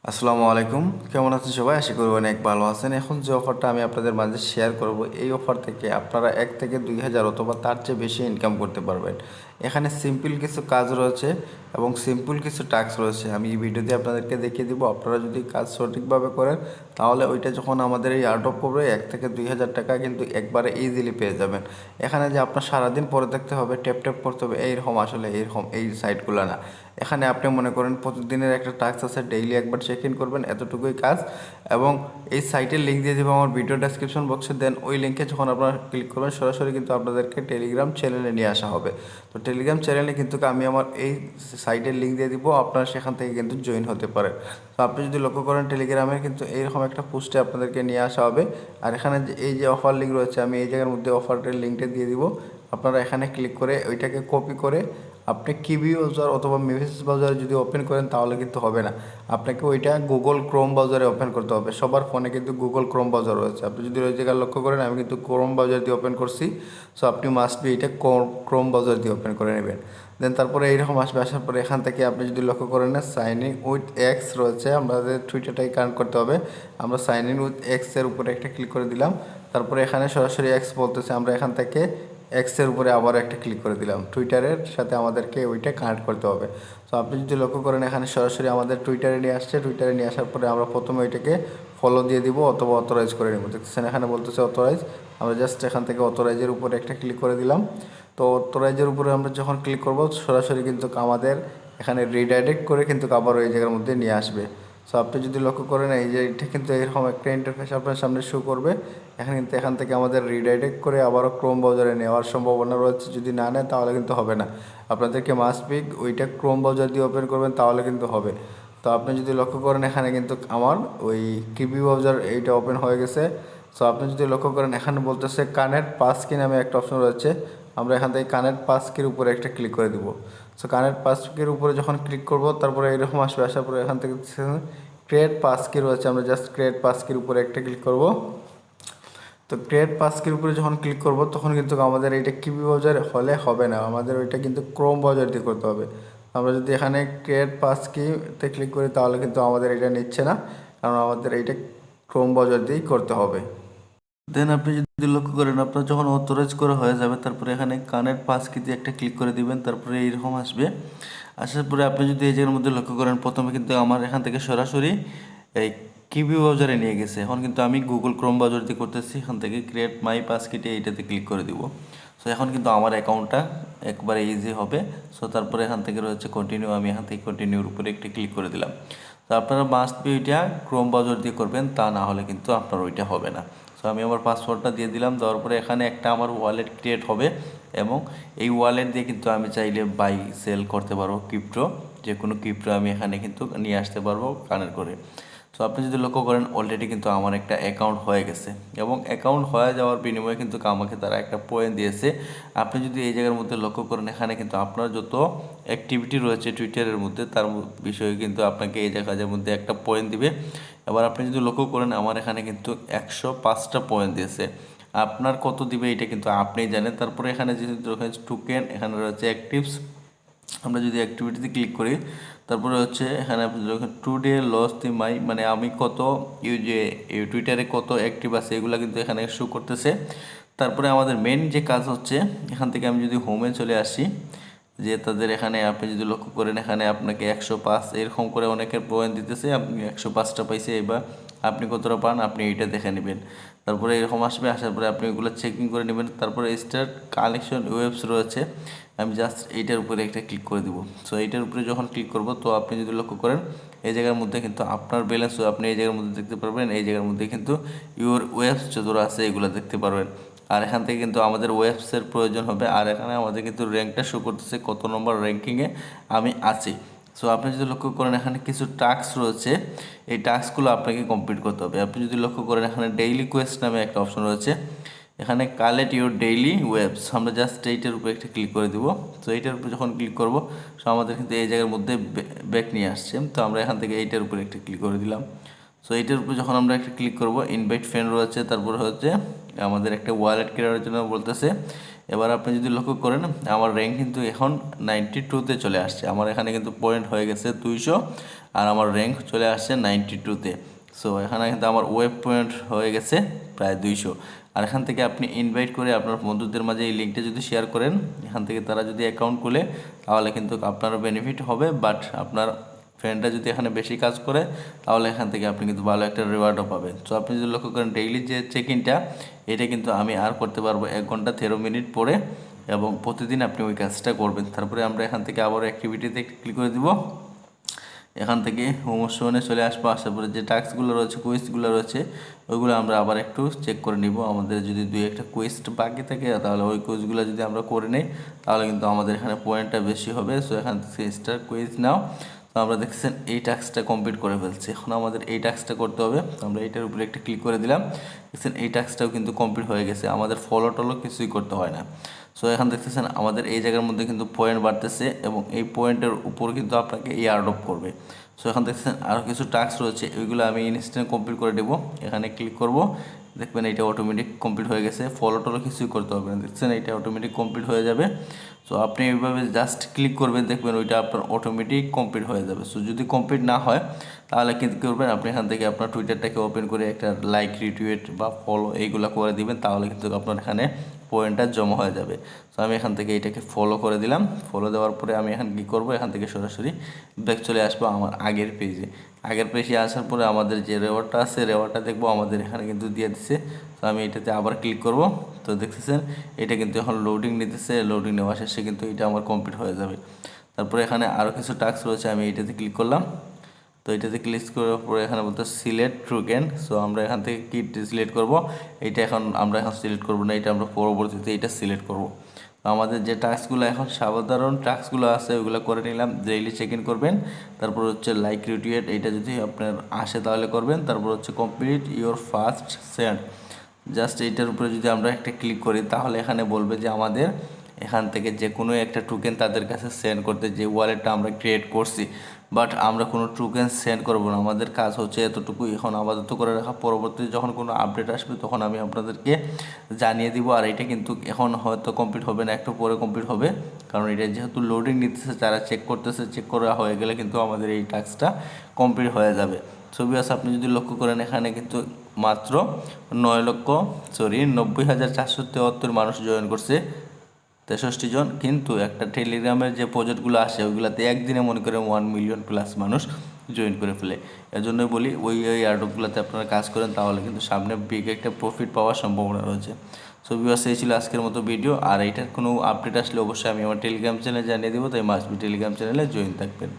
আসসালামু আলাইকুম, কেমন আছেন সবাই? আশা করি অনেক ভালো আছেন। এখন যে অফারটা আমি আপনাদের মাঝে শেয়ার করব, এই অফার থেকে আপনারা 1 থেকে 2 হাজার অথবা তার চেয়ে বেশি ইনকাম করতে পারবেন। এখানে সিম্পল কিছু কাজ রয়েছে এবং সিম্পল কিছু টাস্ক রয়েছে। আমি এই ভিডিওতে আপনাদেরকে দেখিয়ে দিব। আপনারা যদি কাজ সঠিকভাবে করেন তাহলে ওইটা যখন আমাদের এই আর্ট করবে 1 থেকে 2 হাজার টাকা কিন্তু একবারে ইজিলি পেয়ে যাবেন। এখানে যে আপনার সারাদিন পরে থাকতে হবে, ট্যাপ ট্যাপ করতে হবে, এইরকম আসলে এইরকম এই সাইটগুলো না। এখানে আপনি মনে করেন প্রতিদিনের একটা টাস্ক আছে, ডেইলি একবার চেক ইন করবেন, এতটুকুই কাজ। এবং এই সাইটের লিঙ্ক দিয়ে দেবো আমার ভিডিও ডেসক্রিপশন বক্সে। দেন ওই লিঙ্কে যখন আপনারা ক্লিক করবেন সরাসরি কিন্তু আপনাদেরকে টেলিগ্রাম চ্যানেলে নিয়ে আসা হবে। তো টেলিগ্রাম চ্যানেলে কিন্তু আমি আমার এই সাইটের লিঙ্ক দিয়ে দিব, আপনারা সেখান থেকে কিন্তু জয়েন হতে পারেন। তো আপনি যদি লক্ষ্য করেন টেলিগ্রামে কিন্তু এইরকম একটা পোস্টে আপনাদেরকে নিয়ে আসা হবে। আর এখানে যে এই যে অফার লিঙ্ক রয়েছে, আমি এই জায়গার মধ্যে অফারের লিঙ্কটা দিয়ে দিব। আপনারা এখানে ক্লিক করে ওইটাকে কপি করে আপনি কিবি ব্রাউজার অথবা মেসেজ ব্রাউজারে যদি ওপেন করেন তাহলে কিন্তু হবে না। আপনাকে ওইটা গুগল ক্রোম ব্রাউজারে ওপেন করতে হবে। সবার ফোনে কিন্তু গুগল ক্রোম ব্রাউজার রয়েছে। আপনি যদি ওই জায়গায় লক্ষ্য করেন, আমি কিন্তু ক্রোম ব্রাউজার দিয়ে ওপেন করছি। সো আপনি মাস্ট বি এটা ক্রোম ব্রাউজার দিয়ে ওপেন করে নেবেন। দেন তারপরে এইরকম আসবে। আসার পরে এখান থেকে আপনি যদি লক্ষ্য করেন না, সাইন ইন উইথ এক্স রয়েছে, আমাদের টুইটারটাই কানেক্ট করতে হবে। আমরা সাইন ইন উইথ এক্সের উপরে একটা ক্লিক করে দিলাম। তারপরে এখানে সরাসরি এক্স বলতেছে, আমরা এখান থেকে এক্সের উপরে আবার একটা ক্লিক করে দিলাম। টুইটারের সাথে আমাদেরকে ওইটা কানেক্ট করতে হবে। তো আপনি যদি লক্ষ্য করেন এখানে সরাসরি আমাদের টুইটারে নিয়ে আসছে। টুইটারে নিয়ে আসার পরে আমরা প্রথমে ওইটাকে ফলো দিয়ে দিব অথবা অথরাইজ করে নেব। দেখতেছেন এখানে বলতেছে অথরাইজ। আমরা জাস্ট এখান থেকে অথরাইজের উপরে একটা ক্লিক করে দিলাম। তো অথরাইজের উপরে আমরা যখন ক্লিক করব সরাসরি কিন্তু আমাদের এখানে রিডাইরেক্ট করে কিন্তু আবার ওই জায়গার মধ্যে নিয়ে আসবে। সো আপনি যদি লক্ষ্য করেন এই যে এটা কিন্তু এরকম একটা ইন্টারফেস আপনার সামনে শো করবে। এখান থেকে আমাদের রিডাইরেক্ট করে আবারও ক্রোম ব্রাউজারে নেওয়ার সম্ভাবনা রয়েছে। যদি না নেয় তাহলে কিন্তু হবে না। আপনাদেরকে মাস্ট বি ওইটা ক্রোম ব্রাউজার দিয়ে ওপেন করবেন তাহলে কিন্তু হবে। তো আপনি যদি লক্ষ্য করেন এখানে কিন্তু আমার ওই কিবি ব্রাউজার এইটা ওপেন হয়ে গেছে। সো আপনি যদি লক্ষ্য করেন এখানে বলতেছে কানেক্ট পাসকি নামে একটা অপশন রয়েছে। আমরা এখান থেকে কানেক্ট পাসকির উপরে একটা ক্লিক করে দিব। সো কানেক্ট পাসকির উপরে যখন ক্লিক করব তারপরে এরকম আসবে। আসার পরে এখান থেকে ক্রিয়েট পাসকি রয়েছে, আমরা জাস্ট ক্রিয়েট পাসকির উপরে একটা ক্লিক করব। তো ক্রিয়েট পাসকির উপরে যখন ক্লিক করব তখন কিন্তু আমাদের এইটা কিবি ব্রাউজার হলে হবে না, আমাদের ওইটা কিন্তু ক্রোম ব্রাউজার দিয়ে করতে হবে। আমরা যদি এখানে ক্রিয়েট পাসকিতে ক্লিক করি তাহলে কিন্তু আমাদের এটা নিচ্ছে না, কারণ আমাদের এইটা ক্রোম ব্রাউজার দিয়েই করতে হবে। দেন আপনি যদি লক্ষ্য করেন আপনার যখন অথরাইজ করা হয়ে যাবে তারপরে এখানে কানেক্ট পাসকি দিয়ে একটা ক্লিক করে দিবেন। তারপরে এইরকম আসবে। আসার পরে আপনি যদি এই জায়গার মধ্যে লক্ষ্য করেন প্রথমে কিন্তু আমার এখান থেকে সরাসরি এই কিবি ব্রাউজারে নিয়ে গেছে। এখন কিন্তু আমি গুগল ক্রোম ব্রাউজার দিয়ে করতেছি। এখান থেকে ক্রিয়েট মাই পাসকিটে এইটাতে ক্লিক করে দিব। সো এখন কিন্তু আমার অ্যাকাউন্টটা একবারে ইজি হবে। সো তারপরে এখান থেকে রয়েছে কন্টিনিউ, আমি এখান থেকে কন্টিনিউর উপরে একটা ক্লিক করে দিলাম। তো আপনারা মাস্ট বি ওইটা ক্রোম ব্রাউজার দিয়ে করবেন, তা না হলে কিন্তু আপনার ওইটা হবে না। সো আমি আমার পাসওয়ার্ডটা দিয়ে দিলাম। দেওয়ার পরে এখানে একটা আমার ওয়ালেট ক্রিয়েট হবে এবং এই ওয়ালেট দিয়ে কিন্তু আমি চাইলে বাই সেল করতে পারবো ক্রিপ্টো। যে কোনো ক্রিপ্টো আমি এখানে কিন্তু নিয়ে আসতে পারবো কানেক্ট করে। সো আপনি যদি লক্ষ্য করেন অলরেডি কিন্তু আমার একটা অ্যাকাউন্ট হয়ে গেছে এবং অ্যাকাউন্ট হয়ে যাওয়ার বিনিময়ে কিন্তু আমাকে তারা একটা পয়েন্ট দিয়েছে। আপনি যদি এই জায়গার মধ্যে লক্ষ্য করেন এখানে কিন্তু আপনার যত অ্যাক্টিভিটি রয়েছে টুইটারের মধ্যে তার বিষয়ে কিন্তু আপনাকে এই জায়গার মধ্যে একটা পয়েন্ট দিবে। এবার আপনি যদি লক্ষ্য করেন আমার এখানে কিন্তু 105টা পয়েন্ট দিয়েছে। আপনার কত দিবে এটা কিন্তু আপনিই জানেন। তারপরে এখানে যেহেতু টোকেন এখানে রয়েছে অ্যাক্টিভস, আমরা যদি অ্যাক্টিভিটিতে ক্লিক করি তারপরে হচ্ছে এখানে আপনি যখন টুডে লস দি মাই মানে আমি কত যে টুইটারে কত অ্যাক্টিভ আছে এগুলো কিন্তু এখানে শো করতেছে। তারপরে আমাদের মেন যে কাজ হচ্ছে এখান থেকে আমি যদি হোমে চলে আসি, যে তাদের এখানে আপনি যদি লক্ষ্য করেন এখানে আপনাকে 105 এরকম করে অনেকের পয়েন্ট দিতেছে, আপনি 105টা পাইছে। এবার আপনি কতটা পান আপনি এইটা দেখে নেবেন। তারপরে এরকম আসবে। আসার পরে আপনি এগুলো চেকিং করে নেবেন। তারপরে স্টার্ট কালেকশন ওয়েবস রয়েছে, আমি জাস্ট এইটার উপরে একটা ক্লিক করে দিব। সো এইটার উপরে যখন ক্লিক করব তো আপনি যদি লক্ষ্য করেন এই জায়গার মধ্যে কিন্তু আপনার ব্যালেন্সও আপনি এই জায়গার মধ্যে দেখতে পারবেন। এই জায়গার মধ্যে কিন্তু ইউর ওয়েবস যতটা আছে এগুলো দেখতে পারবেন। আর এখান থেকে কিন্তু আমাদের ওয়েবসের প্রয়োজন হবে। আর এখানে আমাদের কিন্তু র্যাঙ্কটা শো করতেছে কত নম্বর র্যাঙ্কিংয়ে আমি আছি। সো আপনি যদি লক্ষ্য করেন এখানে কিছু টাস্ক রয়েছে, এই টাস্কগুলো আপনাকে কমপ্লিট করতে হবে। আপনি যদি লক্ষ্য করেন এখানে ডেইলি কোয়েস্ট নামে একটা অপশন রয়েছে, এখানে কালেক্ট ইউর ডেইলি ওয়েবস, আমরা জাস্ট এইটার উপরে একটা ক্লিক করে দিব। তো এইটার উপরে যখন ক্লিক করব সো আমাদের কিন্তু এই জায়গার মধ্যে ব্যাক নিয়ে আসছে। তো আমরা এখান থেকে এইটার উপরে একটা ক্লিক করে দিলাম। সো এইটার উপরে যখন আমরা একটা ক্লিক করব ইনভাইট ফ্রেন্ড রয়েছে, তারপর হচ্ছে আমাদের একটা ওয়ালেট ক্রিয়েটের জন্য বলতেছে এবার আপনি যদি লক্ষ্য করেন আমার র্যাঙ্ক কিন্তু এখন 92-তে চলে আসছে। আমার এখানে কিন্তু পয়েন্ট হয়ে গেছে 200 আর আমার র্যাঙ্ক চলে আসছে 92-তে। সো এখানে কিন্তু আমার ওয়েব পয়েন্ট হয়ে গেছে প্রায় 200। আর এখান থেকে আপনি ইনভাইট করে আপনার বন্ধুদের মাঝে এই লিঙ্কটা যদি শেয়ার করেন, এখান থেকে তারা যদি অ্যাকাউন্ট খুলে তাহলে কিন্তু আপনারও বেনিফিট হবে। বাট আপনার ফ্রেন্ডরা যদি এখানে বেশি কাজ করে তাহলে এখান থেকে আপনি কিন্তু ভালো একটা রিওয়ার্ডও পাবেন। সো আপনি যদি লক্ষ্য করেন ডেইলি যে চেক ইনটা, এটা কিন্তু আমি আর করতে পারবো 1 ঘন্টা 13 মিনিট পরে, এবং প্রতিদিন আপনি ওই কাজটা করবেন। তারপরে আমরা এখান থেকে আবার অ্যাক্টিভিটিতে ক্লিক করে দিব। এখান থেকে হোমোশনে চলে আসবো। আসার পরে যে টাস্কগুলো রয়েছে, কুইজগুলো রয়েছে, ওইগুলো আমরা আবার একটু চেক করে নিব। আমাদের যদি 2-1টা কুইজ বাকি থাকে তাহলে ওই কুইজগুলো যদি আমরা করে নিই তাহলে কিন্তু আমাদের এখানে পয়েন্টটা বেশি হবে। সো এখান থেকে স্টার কুইজ নাও। তো আমরা দেখছেন এই টাস্কটা কমপ্লিট করে ফেলছি। এখন আমাদের এই টাস্কটা করতে হবে। আমরা এইটার উপরে একটা ক্লিক করে দিলাম। দেখছেন এই টাস্কটাও কিন্তু কমপ্লিট হয়ে গেছে, আমাদের ফলো টলো কিছুই করতে হয় না। সো এখন দেখতেছেন আমাদের এই জায়গার মধ্যে কিন্তু পয়েন্ট বাড়তেছে এবং এই পয়েন্টের উপর কিন্তু আপনাকে এয়ারড্রপ করবে। সো এখন দেখতেছেন আরও কিছু টাস্ক রয়েছে, ওইগুলো আমি ইনস্ট্যান্ট কমপ্লিট করে দেবো। এখানে ক্লিক করব, দেখবেন এটা অটোমেটিক কমপ্লিট হয়ে গেছে, ফলো টলো কিছুই করতে হবে না। দেখছেন এটা অটোমেটিক কমপ্লিট হয়ে যাবে। সো আপনি এইভাবে জাস্ট ক্লিক করবেন, দেখবেন ওইটা আপনার অটোমেটিক কমপ্লিট হয়ে যাবে। সো যদি কমপ্লিট না হয় তাহলে কিন্তু কী করবেন, আপনি এখান থেকে আপনার টুইটারটাকে ওপেন করে একটা লাইক, রিটুইট বা ফলো এইগুলো করে দিবেন, তাহলে কিন্তু আপনার এখানে পয়েন্টটা জমা হয়ে যাবে। সো আমি এখান থেকে এটাকে ফলো করে দিলাম। ফলো দেওয়ার পরে আমি এখন কী করবো, এখান থেকে সরাসরি ব্যাক চলে আসবো আমার আগের পেজে। আগের পেজে আসার পরে আমাদের যে রেওয়ার্ডটা আছে, রেওয়ার্ডটা দেখবো আমাদের এখানে কিন্তু দিয়ে দিচ্ছে। তো আমি এটাতে আবার ক্লিক করব। তো দেখতেছেন এটা কিন্তু এখন লোডিং নিতেছে, লোডিং নেওয়া শেষে কিন্তু এটা আমার কমপ্লিট হয়ে যাবে। তারপরে এখানে আরও কিছু টাস্ক রয়েছে, আমি এটাতে ক্লিক করলাম। তো এটাতে ক্লিক করার পরে এখানে বলতে সিলেক্ট টোকেন। সো আমরা এখান থেকে কি সিলেক্ট করব, এইটা আমরা এখন সিলেক্ট করব না, এটা আমরা পরবর্তীতে এটা সিলেক্ট করব। তো আমাদের যে টাস্কগুলো এখন সাধারণ টাস্কগুলো আছে ওইগুলো করে নিলাম। ডেইলি চেক ইন করবেন, তারপর হচ্ছে লাইক, রিটুইট, এইটা যদি আপনার আসে তাহলে করবেন। তারপর হচ্ছে complete your first send, just এইটার উপরে যদি আমরা একটা ক্লিক করি তাহলে এখানে বলবে যে আমাদের এখান থেকে যে কোনো একটা টোকেন তাদের কাছে সেন্ড করতে, যে ওয়ালেটটা আমরা ক্রিয়েট করছি। বাট আমরা কোনো টোকেন সেন্ড করবো না, আমাদের কাজ হচ্ছে এতটুকুই এখন আপাতত করে রাখা। পরবর্তীতে যখন কোনো আপডেট আসবে তখন আমি আপনাদেরকে জানিয়ে দিব। আর এটা কিন্তু এখন হয়তো কমপ্লিট হবে না, একটু পরে কমপ্লিট হবে, কারণ এটা যেহেতু লোডিং নিতেছে, যারা চেক করতেছে, চেক করা হয়ে গেলে কিন্তু আমাদের এই টাস্কটা কমপ্লিট হয়ে যাবে। ছবি আছে, আপনি যদি লক্ষ্য করেন এখানে কিন্তু মাত্র 90,473 মানুষ জয়েন করছে, 63 জন। কিন্তু একটা টেলিগ্রামের যে প্রজেক্টগুলো আসে ওইগুলোতে একদিনে মনে করে 1 মিলিয়ন প্লাস মানুষ জয়েন করে ফেলে। এর জন্যই বলি ওই এয়ারড্রপগুলোতে আপনারা কাজ করেন, তাহলে কিন্তু সামনে বিগ একটা প্রফিট পাওয়ার সম্ভাবনা রয়েছে। সো ভিউয়ার্স, এই ছিল আজকের মতো ভিডিও। আর এইটার কোনো আপডেট আসলে অবশ্যই আমি আমার টেলিগ্রাম চ্যানেলে জানিয়ে দেবো, তাই মাস্ট বি টেলিগ্রাম চ্যানেলে জয়েন থাকবেন।